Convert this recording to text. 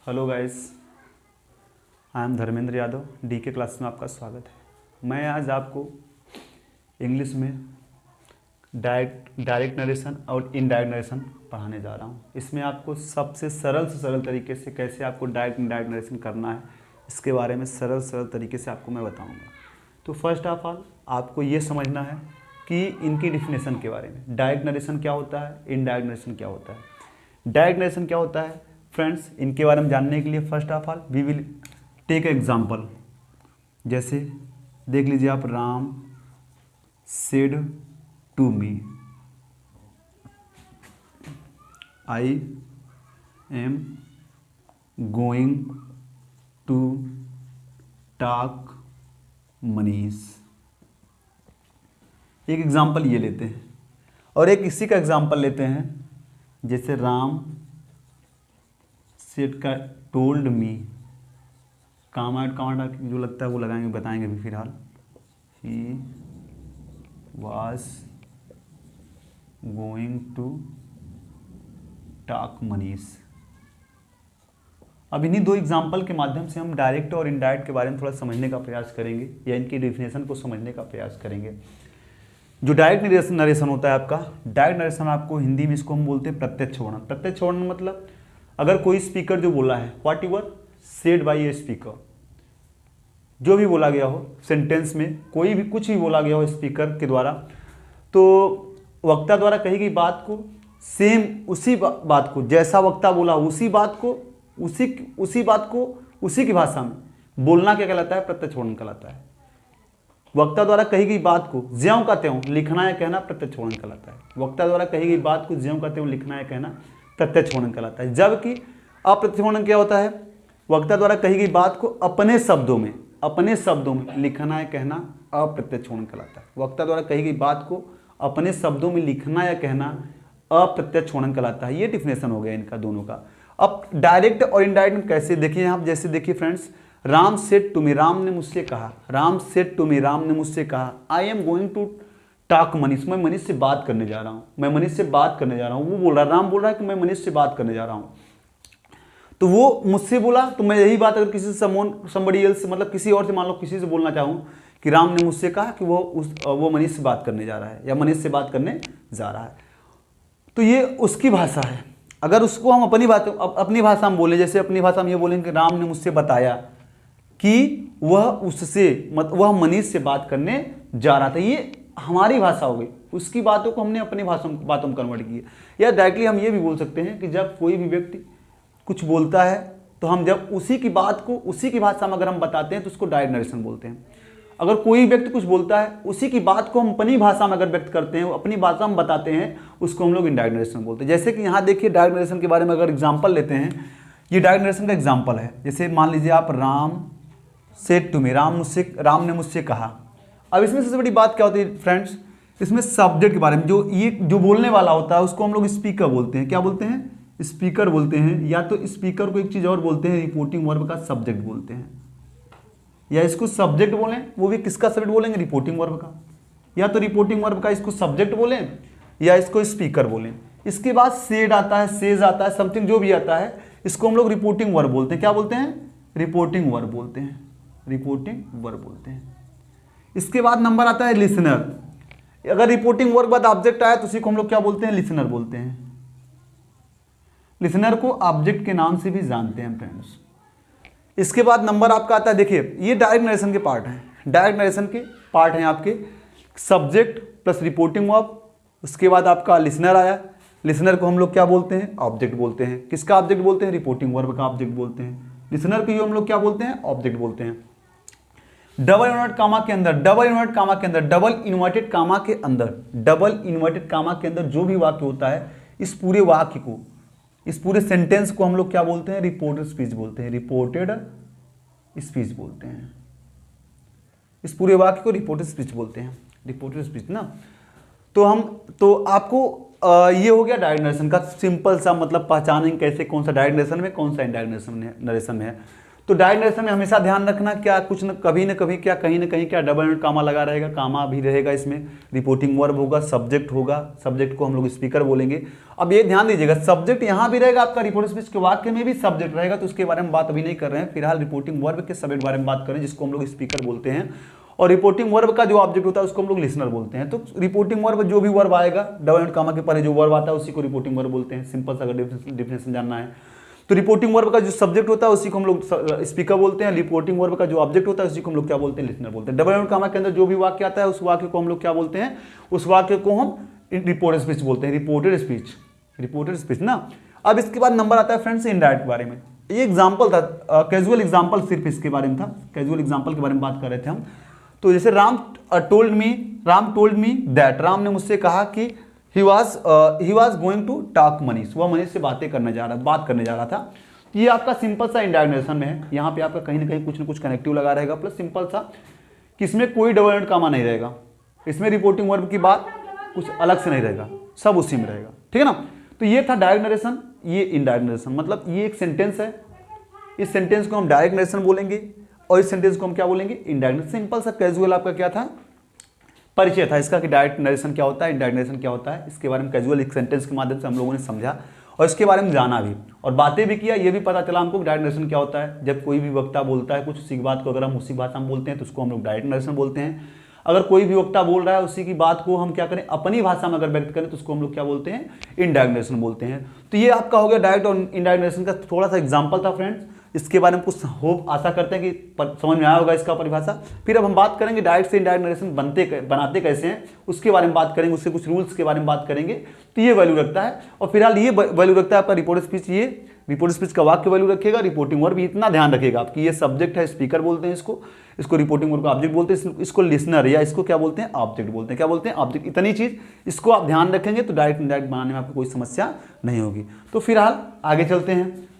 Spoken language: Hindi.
Hello guys, I am Dharmendra Yadav. DK class में आपका स्वागत है। मैं आज आपको इंग्लिश में डायरेक्ट नरेशन और इनडायरेक्ट नरेशन पढ़ाने जा रहा हूँ। इसमें आपको सबसे सरल तरीके से कैसे आपको डायरेक्ट नरेशन करना है, इसके बारे में सरल तरीके से आपको मैं बताऊँगा। तो फर्स्ट ऑफ ऑल आपको ये समझना है कि इनकी डिफिनेशन के बारे में। डायरेक्ट नरेशन क्या होता है, इनडायरेक्ट नरेशन क्या होता है। डायरेक्ट नरेशन क्या होता है फ्रेंड्स, इनके बारे में जानने के लिए first of all we will take example. जैसे देख लीजिए आप, Ram said to me, I am going to talk Manish. एक एग्जाम्पल ये लेते हैं और एक इसी का एग्जाम्पल लेते हैं। जैसे राम सेड का टोल्ड मी, कामा जो लगता है वो लगाएंगे, बताएंगे भी फिलहाल। He was going to talk Manish. अब इन्हीं दो एग्जाम्पल के माध्यम से हम डायरेक्ट और इनडायरेक्ट के बारे में थोड़ा समझने का प्रयास करेंगे या इनकी डेफिनेशन को समझने का प्रयास करेंगे। जो डायरेक्ट नरेशन होता है आपका, डायरेक्ट नरेशन आपको हिंदी में इसको हम बोलते हैं प्रत्यक्ष वर्णन। प्रत्यक्ष वर्णन मतलब अगर कोई स्पीकर जो बोला है, what ever said bye a speaker, जो भी बोला गया हो सेंटेंस में, कोई भी कुछ भी बोला गया हो स्पीकर के द्वारा, तो वक्ता द्वारा कही गई बात को सेम उसी बात को जैसा वक्ता बोला उसी बात को उसी की भाषा में बोलना क्या कहलाता है, प्रत्यक्ष वर्णन कहलाता है। वक्ता द्वारा कही गई बात को ज्यों का त्यों लिखना या कहना प्रत्यक्ष वर्णन कहलाता है। वक्ता द्वारा कही गई बात को ज्यों का त्यों लिखना या कहना प्रत्यक्ष वर्णन कहलाता है। जबकि अप्रत्यक्ष वर्णन क्या होता है, वक्ता द्वारा कही गई बात को अपने शब्दों में लिखना या कहना अप्रत्यक्ष वर्णन कहलाता है। वक्ता द्वारा कही गई बात को अपने शब्दों में लिखना या कहना अप्रत्यक्ष वर्णन कहलाता है। ये डिफिनेशन हो गया इनका दोनों का। अब डायरेक्ट और इनडायरेक्ट कैसे देखिए आप, जैसे देखिए friends, Ram said to me, Ram ने मुझसे कहा, I am going to talk Manish, मैं मनीष से बात करने जा रहा हूँ। वो बोल रहा है, राम बोल रहा है कि मैं मनीष से बात करने जा रहा हूँ। तो वो मुझसे बोला, तो मैं यही बात अगर किसी से somebody else मतलब किसी और से, मान लो किसी से बोलना चाहूँ कि राम ने मुझसे कहा कि वो मनीष से बात करने जा रहा है या मनीष से बात करने जा रहा है, तो ये उसकी भाषा है। अगर उसको हम अपनी भाषा में बोले, जैसे अपनी भाषा में ये बोलेंगे कि राम ने मुझसे बताया कि वह मनीष से बात करने जा रहा था, ये हमारी भाषा हो गई। उसकी बातों को हमने अपनी बातों में कन्वर्ट किया। या डायरेक्टली हम ये भी बोल सकते हैं कि जब कोई भी व्यक्ति कुछ बोलता है तो हम जब उसी की बात को उसी की भाषा में अगर हम बताते हैं तो उसको डायरेक्ट नरेशन बोलते हैं। अगर कोई व्यक्ति कुछ बोलता है, उसी की बात को हम अपनी भाषा में अगर व्यक्त करते हैं, अपनी भाषा में बताते हैं, उसको हम लोग इनडायरेक्ट नरेशन बोलते हैं। जैसे कि यहाँ देखिए, डायरेक्ट नरेशन के बारे में अगर एग्जाम्पल लेते हैं, ये डायरेक्ट नरेशन का एग्जाम्पल है। जैसे मान लीजिए आप, Ram said to me, Ram ने मुझसे कहा। अब इसमें सबसे बड़ी बात क्या होती है फ्रेंड्स, इसमें सब्जेक्ट के बारे में, जो बोलने वाला होता है उसको हम लोग स्पीकर बोलते हैं। क्या बोलते हैं? स्पीकर बोलते हैं। या तो स्पीकर को एक चीज और बोलते हैं, रिपोर्टिंग वर्ब का सब्जेक्ट बोलते हैं। या इसको सब्जेक्ट बोलें, वो भी किसका सब्जेक्ट बोलेंगे? रिपोर्टिंग वर्ब का। या तो रिपोर्टिंग वर्ब का इसको सब्जेक्ट बोलें या इसको स्पीकर बोलें। इसके बाद सेड आता है, सेज आता है, समथिंग जो भी आता है, इसको हम लोग रिपोर्टिंग वर्ब बोलते हैं। क्या बोलते हैं? रिपोर्टिंग वर्ब बोलते हैं। इसके बाद नंबर आता है लिसनर। अगर रिपोर्टिंग वर्ब बाद ऑब्जेक्ट आया तो उसी को हम लोग क्या बोलते हैं? लिसनर बोलते हैं। लिसनर को ऑब्जेक्ट के नाम से भी जानते हैं फ्रेंड्स। इसके बाद नंबर आपका आता है, देखिए ये डायरेक्ट नरेशन के पार्ट हैं। डायरेक्ट नरेशन के पार्ट हैं आपके सब्जेक्ट प्लस रिपोर्टिंग वर्ब। उसके बाद आपका लिसनर आया। लिसनर को हम लोग क्या बोलते हैं? ऑब्जेक्ट बोलते हैं। किसका ऑब्जेक्ट बोलते हैं? रिपोर्टिंग वर्ब का ऑब्जेक्ट बोलते हैं। लिसनर को हम लोग क्या बोलते हैं? ऑब्जेक्ट बोलते हैं। डबल इन्वर्टेड कामा के अंदर, डबल इन्वर्टेड कामा के अंदर जो भी वाक्य होता है, इस पूरे वाक्य को, इस पूरे सेंटेंस को हम लोग क्या बोलते हैं? रिपोर्टेड स्पीच बोलते हैं। इस पूरे वाक्य को रिपोर्टेड स्पीच बोलते हैं। रिपोर्टेड स्पीच ना, तो आपको ये हो गया डायरेक्ट नरेशन का सिंपल सा मतलब, पहचानेंगे कैसे कौन सा डायरेक्ट नरेशन में, कौन सा इनडायरेक्ट नरेशन में है। तो डायरेक्ट नरेशन में हमेशा ध्यान रखना क्या कुछ न कभी क्या कहीं ना कहीं क्या डबल एंडेड कामा लगा रहेगा, कामा भी रहेगा इसमें, रिपोर्टिंग वर्ब होगा, सब्जेक्ट होगा, सब्जेक्ट को हम लोग स्पीकर बोलेंगे। अब ये ध्यान दीजिएगा, सब्जेक्ट यहाँ भी रहेगा आपका, रिपोर्ट स्पीच के वाक्य में भी सब्जेक्ट रहेगा, तो उसके बारे में बात अभी नहीं कर रहे हैं, फिलहाल रिपोर्टिंग वर्ब के सब्जेक्ट बारे में बात करें जिसको हम लोग स्पीकर बोलते हैं। और रिपोर्टिंग वर्ब का जो ऑब्जेक्ट होता है उसको हम लोग लिसनर बोलते हैं। तो रिपोर्टिंग वर्ब जो भी वर्ब आएगा, डबल एंडेड कामा के पहले जो वर्ब आता है उसी को रिपोर्टिंग वर्ब बोलते हैं। सिंपल सा अगर डिफिनेशन जानना है तो रिपोर्टिंग वर्ब का जो सब्जेक्ट होता है उसी को हम लोग स्पीकर बोलते हैं, रिपोर्टिंग वर्ब का जो ऑब्जेक्ट होता है उसी को हम लोग क्या बोलते हैं, लिसनर बोलते हैं। डबल एंडेड कामा के अंदर जो भी वाक्य आता है उस वाक्य को हम लोग क्या बोलते हैं, उस वाक्य को हम रिपोर्टेड स्पीच बोलते हैं, रिपोर्टेड स्पीच ना। अब इसके बाद नंबर आता है फ्रेंड्स इनडायरेक्ट के बारे में। ये एग्जाम्पल था, कैजुअल एग्जाम्पल सिर्फ इसके बारे में था, कैजुअल एग्जाम्पल के बारे में बात कर रहे थे हम। तो जैसे Ram told me that, Ram ने मुझसे कहा कि he was going to talk Manish, वह मनीष से बात करने जा रहा था। ये आपका सिंपल सा इनडायरेक्ट नरेशन में है, यहाँ पे आपका कहीं ना कहीं कुछ ना कुछ कनेक्टिव लगा रहेगा, प्लस सिंपल सा कि इसमें कोई डबल एंडेड कामा नहीं रहेगा, इसमें रिपोर्टिंग वर्ब की बात कुछ अलग से नहीं रहेगा, सब उसी में रहेगा, ठीक है ना। तो ये था डायरेक्ट नरेशन, ये इनडायरेक्ट नरेशन। मतलब ये एक सेंटेंस है, इस सेंटेंस को हम डायरेक्ट नरेशन बोलेंगे और इस सेंटेंस को हम क्या बोलेंगे, इनडायरेक्ट। सिंपल सा कैजुअल आपका क्या था, परिचय था इसका कि डायरेक्ट नरेशन क्या होता है, इनडायरेक्ट नरेशन क्या होता है। इसके बारे में कैजुअल एक सेंटेंस के माध्यम से हम लोगों ने समझा और इसके बारे में जाना भी और बातें भी किया। ये भी पता चला हमको डायरेक्ट नरेशन क्या होता है। जब कोई भी वक्ता बोलता है कुछ उसी बात को अगर हम उसी भाषा में बोलते हैं तो उसको हम लोग डायरेक्ट नरेशन बोलते हैं। अगर कोई भी वक्ता बोल रहा है उसी की बात को हम क्या करें, अपनी भाषा में अगर व्यक्त करें तो उसको हम लोग क्या बोलते हैं, इनडायरेक्ट नरेशन बोलते हैं। तो ये आपका हो गया डायरेक्ट और इनडायरेक्ट नरेशन का थोड़ा सा एग्जाम्पल था फ्रेंड्स। इसके बारे में कुछ होप आशा करते हैं कि समझ में आया होगा इसका परिभाषा। फिर अब हम बात करेंगे डायरेक्ट से इनडायरेक्ट नरेशन बनाते कैसे हैं, उसके बारे में बात करेंगे, उसके कुछ रूल्स के बारे में बात करेंगे। तो ये वैल्यू रखता है और फिलहाल ये वैल्यू रखता है आपका रिपोर्ट स्पीच। ये रिपोर्ट स्पीच का वाक्य वैल्यू रखेगा, रिपोर्टिंग वर्ब भी इतना ध्यान रखेगा आपकी, ये सब्जेक्ट है, स्पीकर बोलते हैं इसको रिपोर्टिंग वर्ब का ऑब्जेक्ट बोलते हैं, इसको लिसनर या इसको क्या बोलते हैं, ऑब्जेक्ट बोलते हैं। क्या बोलते हैं, ऑब्जेक्ट। इतनी चीज इसको आप ध्यान रखेंगे तो डायरेक्ट इनडायरेक्ट बनाने में आपको कोई समस्या नहीं होगी। तो फिलहाल आगे चलते हैं।